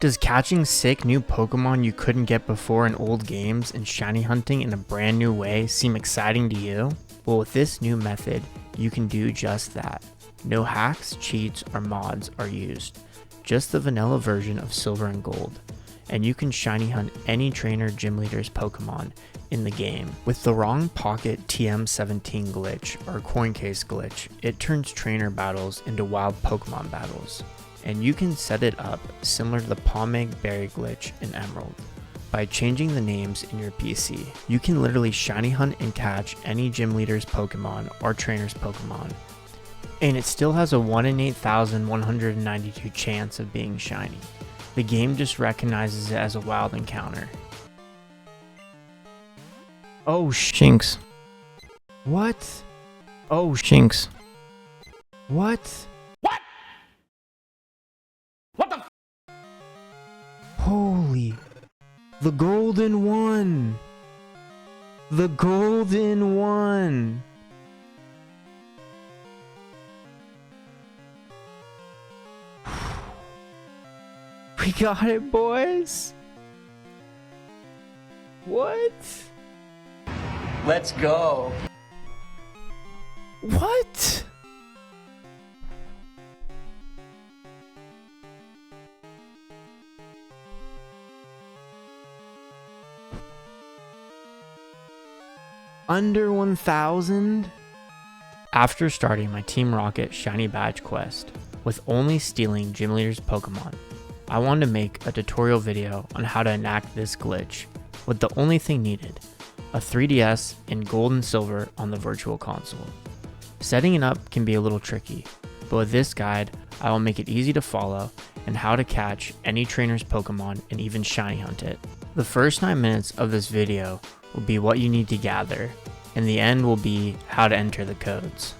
Does catching sick new Pokemon you couldn't get before in old games and shiny hunting in a brand new way seem exciting to you? Well, with this new method, you can do just that. No hacks, cheats, or mods are used. Just the vanilla version of Silver and Gold. And you can shiny hunt any trainer gym leader's Pokemon in the game. With the wrong pocket TM17 glitch or CoinCase glitch, it turns trainer battles into wild Pokemon battles. And you can set it up similar to the Pomeg Berry glitch in Emerald. By changing the names in your PC, you can literally shiny hunt and catch any gym leader's Pokemon or trainer's Pokemon. And it still has a 1 in 8,192 chance of being shiny. The game just recognizes it as a wild encounter. Oh shinks. What? Oh shinks. What? Holy, the golden one, the golden one. We got it, boys. What? Let's go. What? Under 1,000? After starting my Team Rocket Shiny Badge quest with only stealing Gym Leader's Pokemon, I wanted to make a tutorial video on how to enact this glitch with the only thing needed, a 3DS and gold and silver on the Virtual Console. Setting it up can be a little tricky, but with this guide, I will make it easy to follow and how to catch any trainer's Pokemon and even shiny hunt it. The first 9 minutes of this video will be what you need to gather, and the end will be how to enter the codes.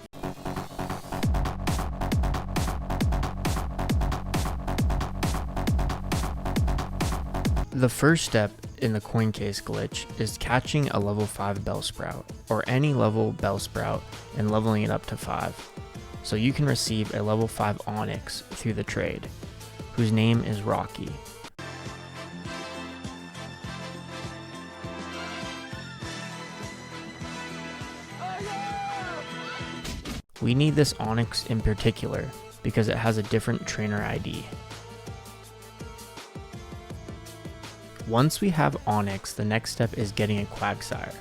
The first step in the CoinCase glitch is catching a level 5 Bellsprout, or any level Bellsprout, and leveling it up to 5, so you can receive a level 5 Onix through the trade, whose name is Rocky. We need this Onix in particular because it has a different trainer ID. Once we have Onix, the next step is getting a Quagsire,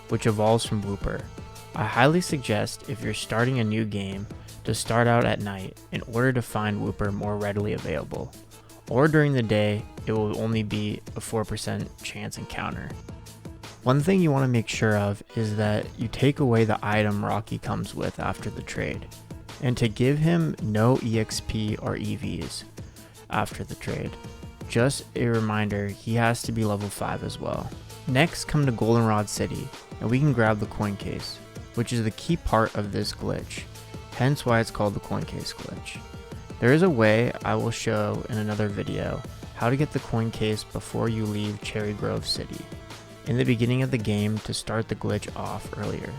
which evolves from Wooper. I highly suggest if you're starting a new game to start out at night in order to find Wooper more readily available, or during the day it will only be a 4% chance encounter. One thing you want to make sure of is that you take away the item Rocky comes with after the trade, and to give him no EXP or EVs after the trade. Just a reminder, he has to be level 5 as well. Next, come to Goldenrod City, and we can grab the CoinCase, which is the key part of this glitch, hence why it's called the CoinCase glitch. There is a way I will show in another video how to get the CoinCase before you leave CherryGrove City, in the beginning of the game to start the glitch off earlier.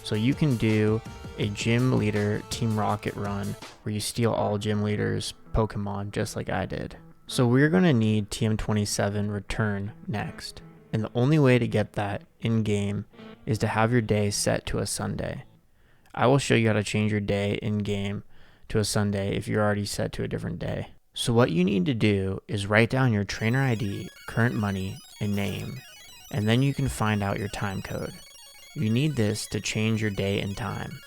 So you can do a gym leader Team Rocket run where you steal all gym leaders' Pokemon just like I did. So we're going to need TM27 return next, and the only way to get that in game is to have your day set to a Sunday. I will show you how to change your day in game to a Sunday if you're already set to a different day. So what you need to do is write down your trainer ID, current money, and name, and then you can find out your time code. You need this to change your day and time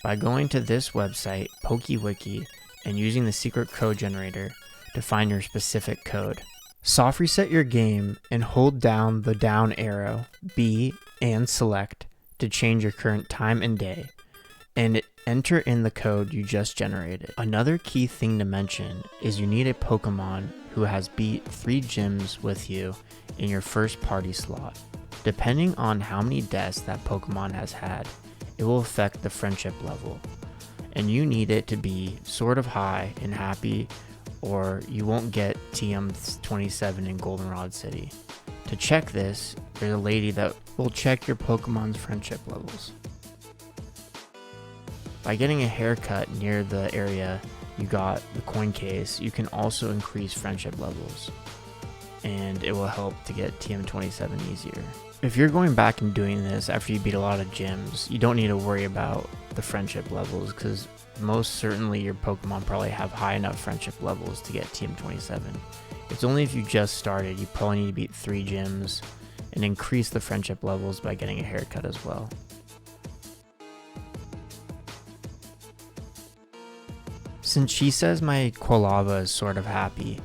by going to this website, PokeWiki, and using the secret code generator to find your specific code. Soft reset your game and hold down the down arrow, B, and select to change your current time and day, and enter in the code you just generated. Another key thing to mention is you need a Pokemon who has beat 3 gyms with you in your first party slot. Depending on how many deaths that Pokemon has had, it will affect the friendship level, and you need it to be sort of high and happy, or you won't get TM27 in Goldenrod City. To check this, there's a lady that will check your Pokemon's friendship levels. By getting a haircut near the area you got the CoinCase, you can also increase friendship levels. and it will help to get TM27 easier. If you're going back and doing this after you beat a lot of gyms, you don't need to worry about the friendship levels, because most certainly your Pokemon probably have high enough friendship levels to get TM27. It's only if you just started, you probably need to beat 3 gyms and increase the friendship levels by getting a haircut as well. Since she says my Quilava is sort of happy,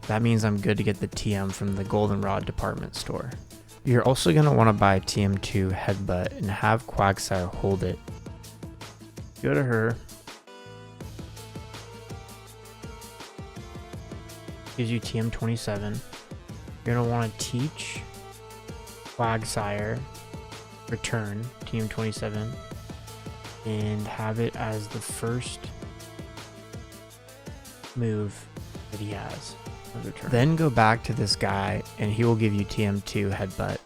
that means I'm good to get the TM from the Goldenrod department store. You're also going to want to buy TM2 Headbutt and have Quagsire hold it. Go to her. Gives you TM27. You're going to want to teach Quagsire return TM27 and have it as the first move that he has. Then go back to this guy and he will give you TM2 Headbutt.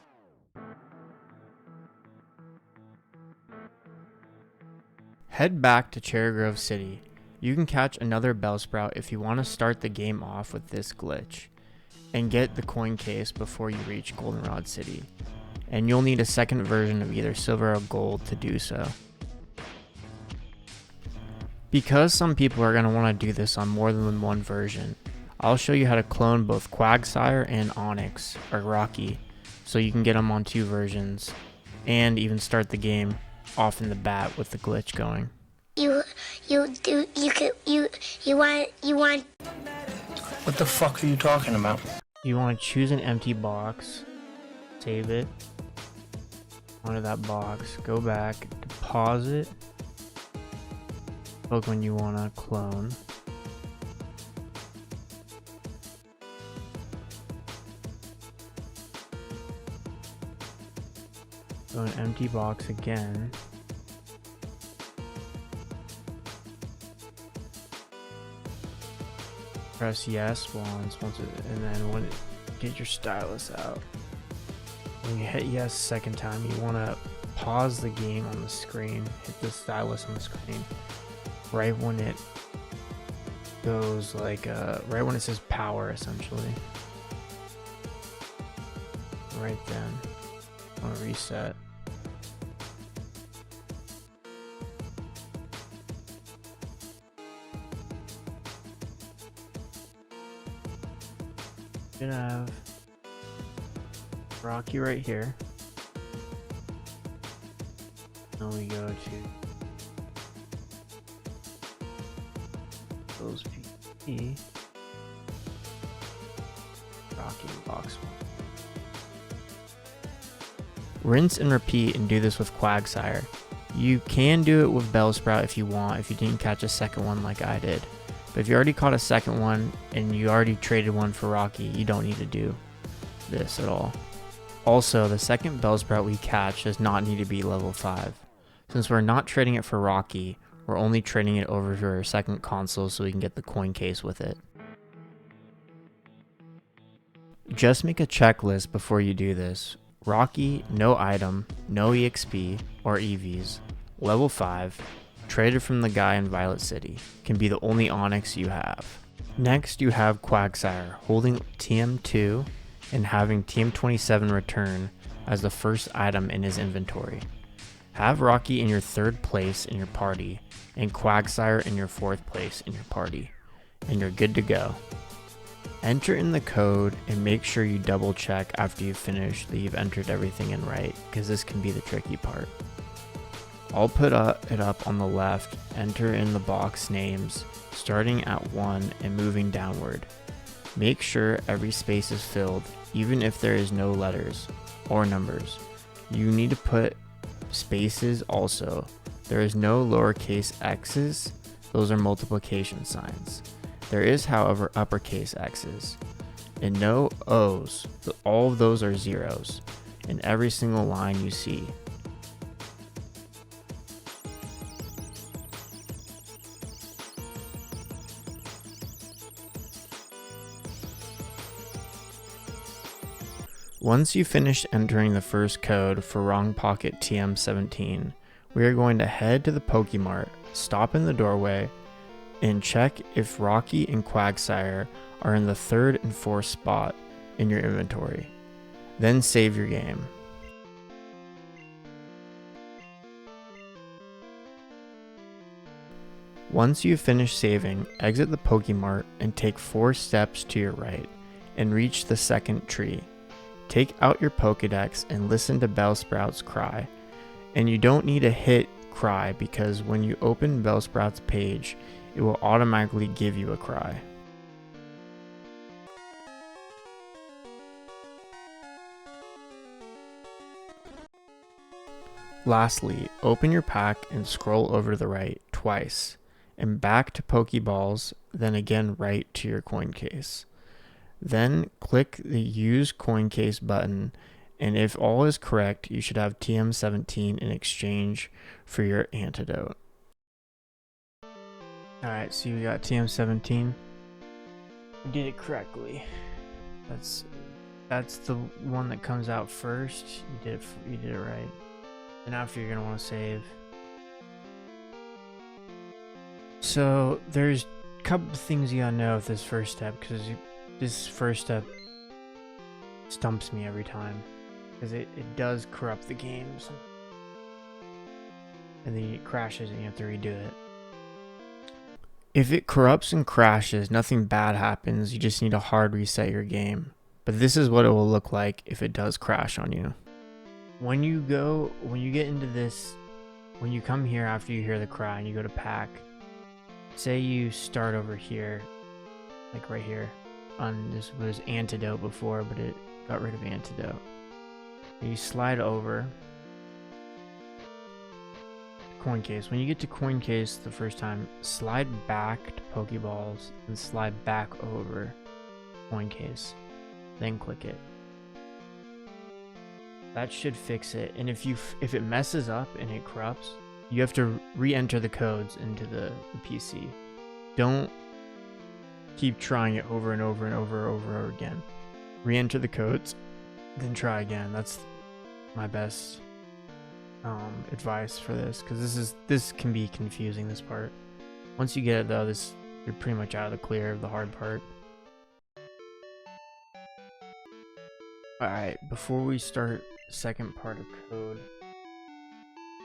Head back to CherryGrove City. You can catch another Bellsprout if you want to start the game off with this glitch and get the CoinCase before you reach Goldenrod City. And you'll need a second version of either silver or gold to do so. Because some people are going to want to do this on more than one version, I'll show you how to clone both Quagsire and Onix, or Rocky, so you can get them on 2 versions, and even start the game off in the bat with the glitch going. You want. What the fuck are you talking about? You want to choose an empty box, save it onto that box, go back, deposit Pokemon you want to clone. So an empty box again. Press yes once, and then when get your stylus out. When you hit yes second time, you want to pause the game on the screen, hit the stylus on the screen, right when it goes like, right when it says power essentially. Right then, I want to reset. Gonna have Rocky right here. Then we go to those PP. Rocky box 1. Rinse and repeat and do this with Quagsire. You can do it with Bellsprout if you want, if you didn't catch a second one like I did. But if you already caught a second one and you already traded one for Rocky, you don't need to do this at all. Also, the second Bellsprout we catch does not need to be level 5. Since we're not trading it for Rocky, we're only trading it over to our second console so we can get the CoinCase with it. Just make a checklist before you do this. Rocky, no item, no EXP or EVs, level 5, traded from the guy in Violet City, can be the only Onix you have. Next you have Quagsire holding TM2 and having TM27 return as the first item in his inventory. Have Rocky in your 3rd place in your party and Quagsire in your 4th place in your party, and you're good to go. Enter in the code and make sure you double check after you finish that you've entered everything in right, because this can be the tricky part. I'll put it up on the left, enter in the box names, starting at 1 and moving downward. Make sure every space is filled, even if there is no letters or numbers. You need to put spaces also. There is no lowercase x's, those are multiplication signs. There is, however, uppercase x's, and no o's, all of those are zeros, in every single line you see. Once you finish entering the first code for Wrong Pocket TM17, we are going to head to the Pokemart, stop in the doorway, and check if Rocky and Quagsire are in the 3rd and 4th spot, in your inventory. Then save your game. Once you finish saving, exit the Pokemart and take 4 steps to your right and reach the second tree. Take out your Pokedex and listen to Bellsprout's cry. And you don't need to hit cry because when you open Bellsprout's page, it will automatically give you a cry. Lastly, open your pack and scroll over to the right twice, and back to Pokeballs, then again right to your CoinCase. Then click the Use CoinCase button, and if all is correct, you should have TM17 in exchange for your antidote. Alright, so you got TM17. You did it correctly. That's the one that comes out first. You did it right. And after you're gonna want to save. So there's a couple of things you gotta know with this first step, because this first step stumps me every time, because it does corrupt the games, and then it crashes and you have to redo it. If it corrupts and crashes, nothing bad happens. You just need to hard reset your game. But this is what it will look like if it does crash on you. When you get into this, when you come here after you hear the cry and you go to pack, say you start over here, like right here, on this was antidote before, but it got rid of antidote. And you slide over CoinCase. When you get to CoinCase the first time, slide back to Pokeballs and slide back over CoinCase, then click it. That should fix it. And if it messes up and it corrupts, you have to re-enter the codes into the PC. Don't keep trying it over and over and over again. Re-enter the codes, then try again. That's my best advice for this, because this can be confusing, this part. Once you get it though, you're pretty much out of the clear of the hard part. Alright, before we start the second part of code,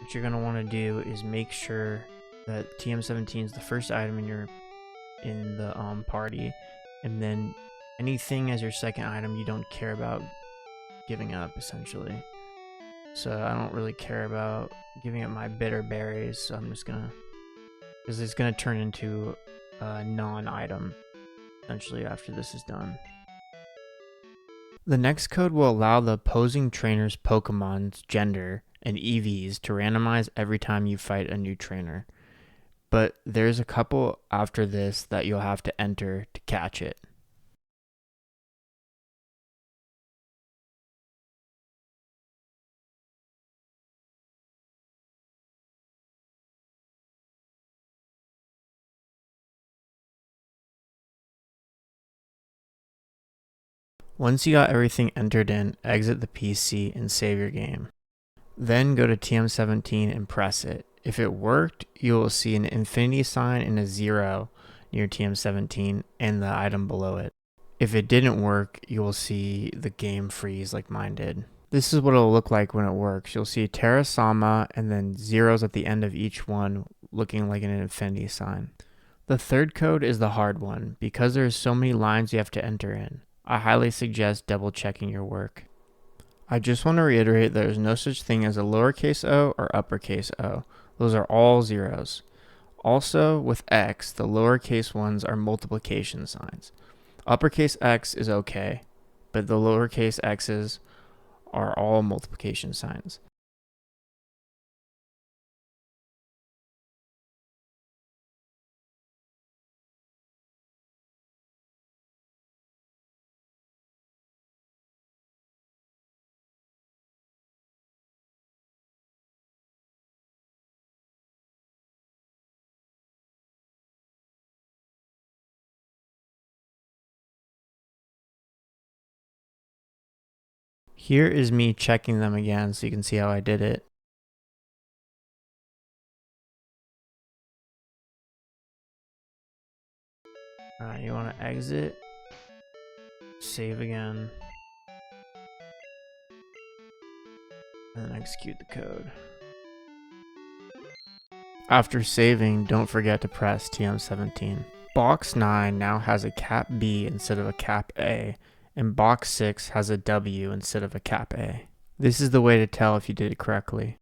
what you're going to want to do is make sure that TM17 is the first item in the party, and then anything as your second item you don't care about giving up, essentially. So I don't really care about giving up my bitter berries, so I'm just gonna, because it's gonna turn into a non-item essentially after this is done. The next code will allow the opposing trainer's Pokemon's gender and EVs to randomize every time you fight a new trainer, but there's a couple after this that you'll have to enter to catch it. Once you got everything entered in, exit the PC and save your game. Then go to TM17 and press it. If it worked, you will see an infinity sign and a 0 near TM17 and the item below it. If it didn't work, you will see the game freeze like mine did. This is what it'll look like when it works. You'll see Terrasama and then zeros at the end of each one looking like an infinity sign. The third code is the hard one because there's so many lines you have to enter in. I highly suggest double checking your work. I just want to reiterate there is no such thing as a lowercase o or uppercase O. Those are all zeros. Also, with X, the lowercase ones are multiplication signs. Uppercase X is okay, but the lowercase x's are all multiplication signs. Here is me checking them again so you can see how I did it. You want to exit, Save again. And then execute the code. After saving, don't forget to press TM17. Box 9 now has a cap B instead of a cap A, and box 6 has a W instead of a cap A. This is the way to tell if you did it correctly.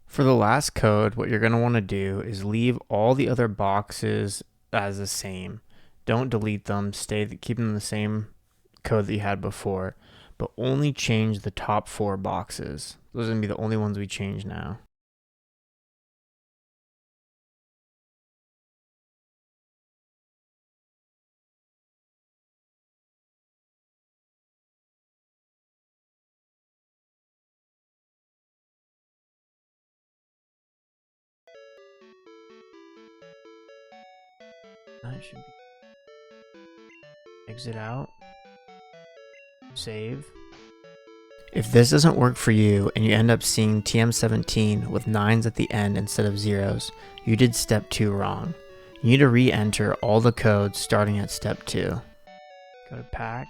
For the last code, what you're going to want to do is leave all the other boxes as the same. Don't delete them, keep them the same code that you had before, but only change the top 4 boxes. Those are going to be the only ones we change now. That should be. Exit out. Save. If this doesn't work for you and you end up seeing TM17 with 9s at the end instead of 0s, you did step 2 wrong. You need to re-enter all the codes starting at step 2. Go to pack.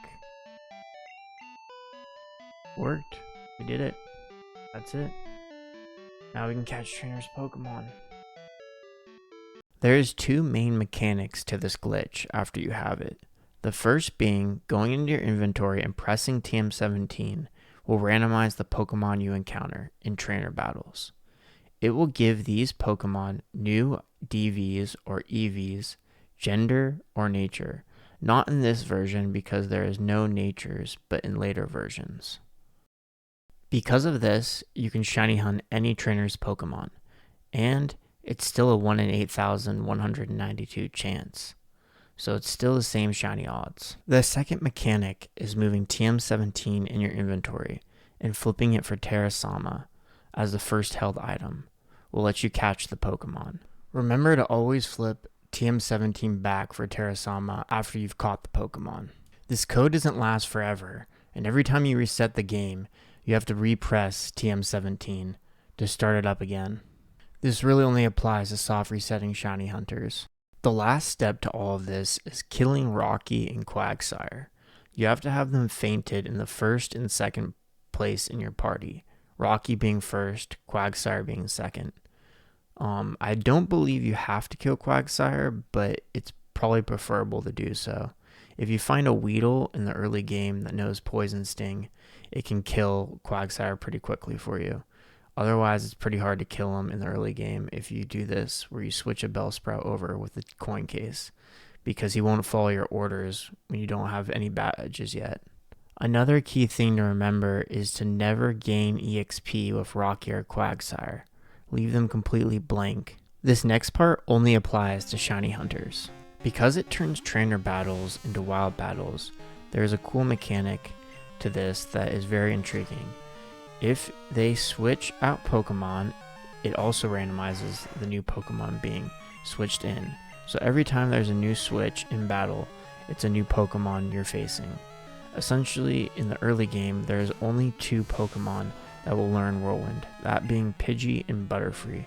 Worked. We did it. That's it. Now we can catch trainers Pokemon. There's 2 main mechanics to this glitch after you have it. The first being going into your inventory and pressing TM17 will randomize the Pokemon you encounter in trainer battles. It will give these Pokemon new DVs or EVs, gender or nature. Not in this version because there is no natures, but in later versions. Because of this, you can shiny hunt any trainer's Pokemon, and it's still a 1 in 8,192 chance. So it's still the same shiny odds. The second mechanic is moving TM17 in your inventory and flipping it for Terrasama as the first held item will let you catch the Pokemon. Remember to always flip TM17 back for Terrasama after you've caught the Pokemon. This code doesn't last forever, and every time you reset the game, you have to repress TM17 to start it up again. This really only applies to soft resetting shiny hunters. The last step to all of this is killing Rocky and Quagsire. You have to have them fainted in the first and second place in your party. Rocky being first, Quagsire being second. I don't believe you have to kill Quagsire, but it's probably preferable to do so. If you find a Weedle in the early game that knows Poison Sting, it can kill Quagsire pretty quickly for you. Otherwise, it's pretty hard to kill him in the early game if you do this, where you switch a Bellsprout over with the CoinCase, because he won't follow your orders when you don't have any badges yet. Another key thing to remember is to never gain EXP with Rocky or Quagsire. Leave them completely blank. This next part only applies to shiny hunters. Because it turns trainer battles into wild battles, there is a cool mechanic to this that is very intriguing. If they switch out Pokemon, it also randomizes the new Pokemon being switched in. So every time there's a new switch in battle, it's a new Pokemon you're facing. Essentially, in the early game, there's only 2 Pokemon that will learn Whirlwind, that being Pidgey and Butterfree.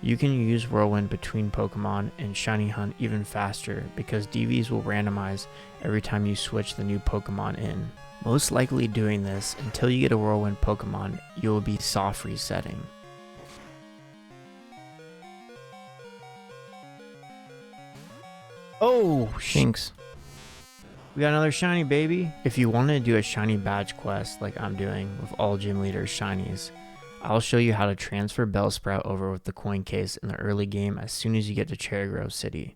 You can use Whirlwind between Pokemon and shiny hunt even faster because DVs will randomize every time you switch the new Pokemon in. Most likely doing this until you get a Whirlwind Pokemon, you will be soft resetting. Oh, shinks. We got another shiny, baby. If you want to do a shiny badge quest like I'm doing with all gym leaders shinies, I'll show you how to transfer Bellsprout over with the CoinCase in the early game as soon as you get to CherryGrove City.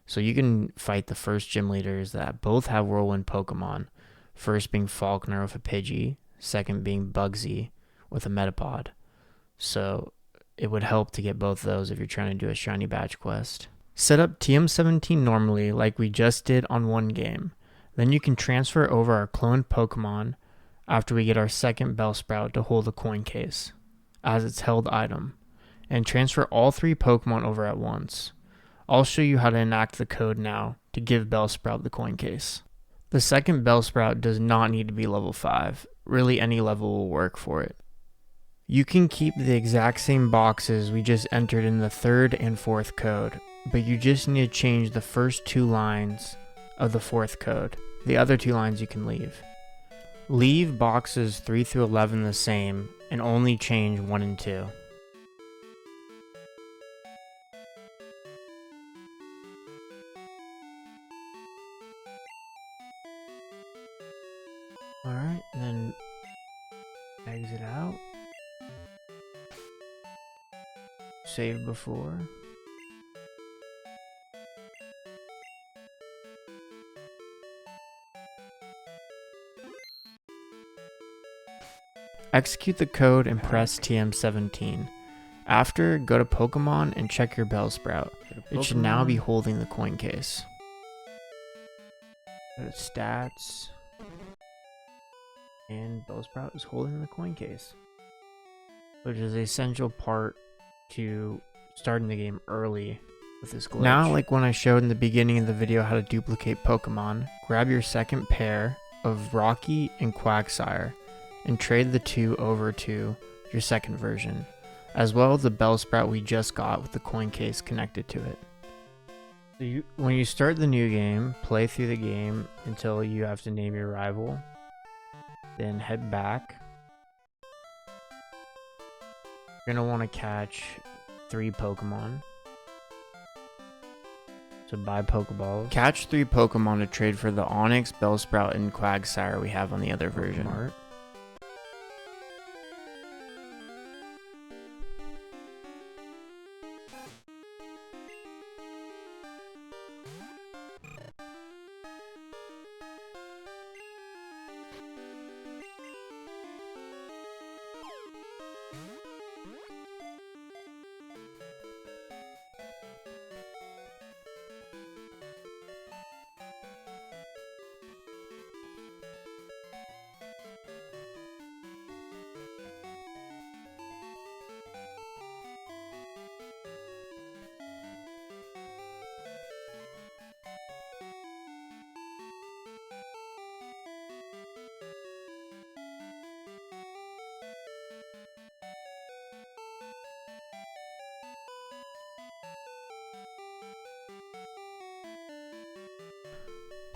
So you can fight the first gym leaders that both have Whirlwind Pokemon. First being Falkner with a Pidgey, second being Bugsy with a Metapod. So it would help to get both those if you're trying to do a shiny badge quest. Set up TM17 normally like we just did on one game. Then you can transfer over our cloned Pokemon after we get our second Bellsprout to hold the CoinCase as its held item, and transfer all 3 Pokemon over at once. I'll show you how to enact the code now to give Bellsprout the CoinCase. The second Bellsprout does not need to be level 5. Really, any level will work for it. You can keep the exact same boxes we just entered in the 3rd and 4th code, but you just need to change the first 2 lines of the 4th code. The other 2 lines you can leave. Leave boxes 3 through 11 the same and only change 1 and 2. Alright, then exit out. Save before. Execute the code and press TM17. After, go to Pokémon and check your Bellsprout. It should now be holding the CoinCase. Go to Stats. And Bellsprout is holding the CoinCase, which is an essential part to starting the game early with this glitch. Now, like when I showed in the beginning of the video how to duplicate Pokemon, grab your second pair of Rocky and Quagsire and trade the 2 over to your second version, as well as the Bellsprout we just got with the CoinCase connected to it. So when you start the new game, play through the game until you have to name your rival, then head back. You're going to want to catch 3 Pokemon. So buy Pokeballs. Catch 3 Pokemon to trade for the Onix, Bellsprout, and Quagsire we have on the other version. Smart.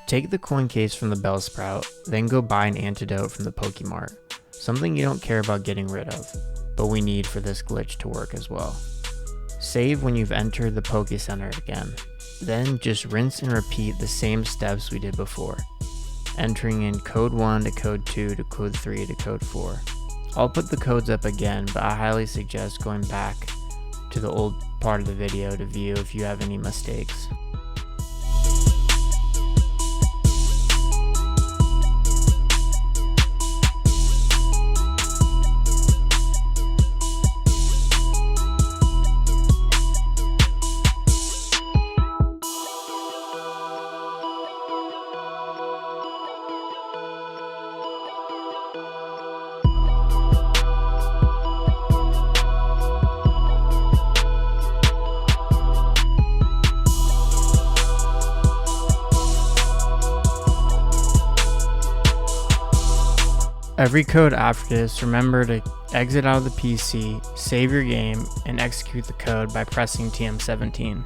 Take the CoinCase from the Bellsprout, then go buy an antidote from the Pokemart, something you don't care about getting rid of, but we need for this glitch to work as well. Save when you've entered the Poke Center again, then just rinse and repeat the same steps we did before, entering in code 1 to code 2 to code 3 to code 4. I'll put the codes up again, but I highly suggest going back to the old part of the video to view if you have any mistakes. Every code after this, remember to exit out of the PC, save your game, and execute the code by pressing TM17.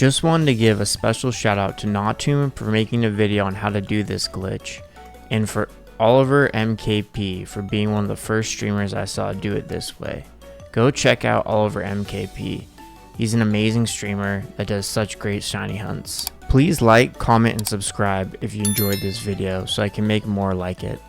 Just wanted to give a special shout out to Notum for making a video on how to do this glitch, and for Oliver MKP for being one of the first streamers I saw do it this way. Go check out Oliver MKP. He's an amazing streamer that does such great shiny hunts. Please like, comment, and subscribe if you enjoyed this video so I can make more like it.